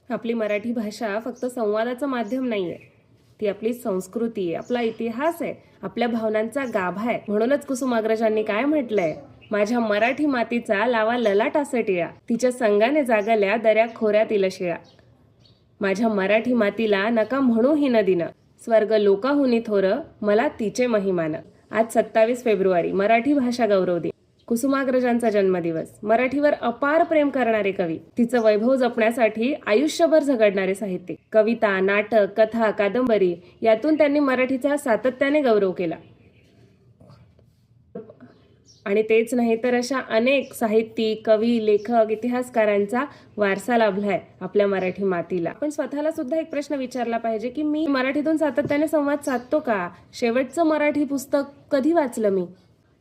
आपली मराठी भाषा फक्त संवादाचं माध्यम नाहीये, ती आपली संस्कृती आहे, आपला इतिहास आहे, आपल्या भावनांचा गाभा आहे. म्हणूनच कुसुमाग्रजांनी काय म्हटलंय, माझ्या मराठी मातीचा लावा ललाटासे टिळा, तिच्या संगाने जागल्या दऱ्या खोऱ्यातील शिळा. माझ्या मराठी मातीला नका म्हणू ही नदीनं, स्वर्ग लोकाहुनी थोर मला तिचे महिमान. आज 27 फेब्रुवारी मराठी भाषा गौरव दिन, कुसुमाग्रजांचा जन्मदिवस. मराठीवर अपार प्रेम करणारे कवी, तिचं वैभव जपण्यासाठी आयुष्यभर झगडणारे साहित्यिक. कविता, नाटक, कथा, कादंबरी यातून त्यांनी मराठीचा सातत्याने गौरव केला. आणि तेच नाही तर अशा अनेक साहित्यिक, कवी, लेखक, इतिहासकारांचा वारसा लाभलाय आपल्या मराठी मातीला. पण स्वतःला सुद्धा एक प्रश्न विचारला पाहिजे की मी मराठीतून सातत्याने संवाद साधतो का? शेवटचं मराठी पुस्तक कधी वाचलं मी?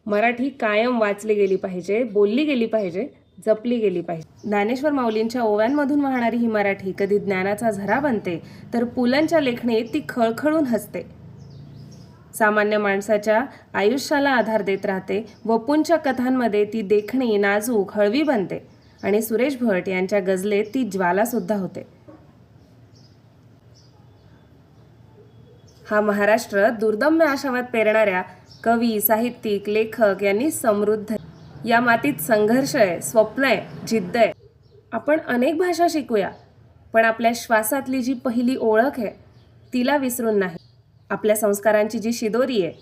मराठी कायम वाचली गेली पाहिजे, बोलली गेली पाहिजे, जपली गेली पाहिजे. ज्ञानेश्वर माऊलींच्या ओव्यांमधून वाहणारी ही मराठी कधी ज्ञानाचा झरा बनते, तर पुलंच्या लेखणीत ती खळखळून हसते. सामान्य माणसाच्या आयुष्याला आधार देत राहते. वपूंच्या कथांमध्ये ती देखणी, नाजूक, हळवी बनते. आणि सुरेश भट यांच्या गझलेत ती ज्वाला सुद्धा होते. हा महाराष्ट्र दुर्दम्य आशावाद पेरणाऱ्या कवी, साहित्यिक, लेखक यांनी समृद्ध आहे. या मातीत संघर्ष आहे, स्वप्न आहे, जिद्द आहे. आपण अनेक भाषा शिकूया, पण आपल्या श्वासातली जी पहिली ओळख आहे तिला विसरून नाही. आपल्या संस्कारांची जी शिदोरी आहे,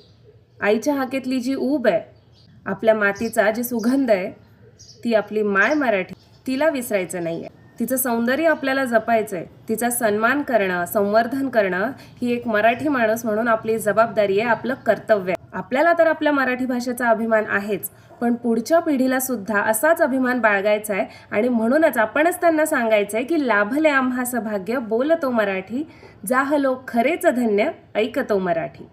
आईच्या हाकेतली जी ऊब आहे, आपल्या मातीचा जी सुगंध आहे, ती आपली माय मराठी, तिला विसरायचं नाही आहे. तिचं सौंदर्य आपल्याला जपायचं आहे. तिचा सन्मान करणं, संवर्धन करणं ही एक मराठी माणूस म्हणून आपली जबाबदारी आहे, आपलं कर्तव्य आहे. आपल्याला तर आपल्या मराठी भाषेचा अभिमान आहेच, पण पुढच्या पिढीला सुद्धा असाच अभिमान बाळगायचा आहे. आणि म्हणूनच आपणच त्यांना सांगायचं आहे की लाभले आम्हास भाग्य, बोलतो मराठी, जाहलो खरेच धन्य, ऐकतो मराठी.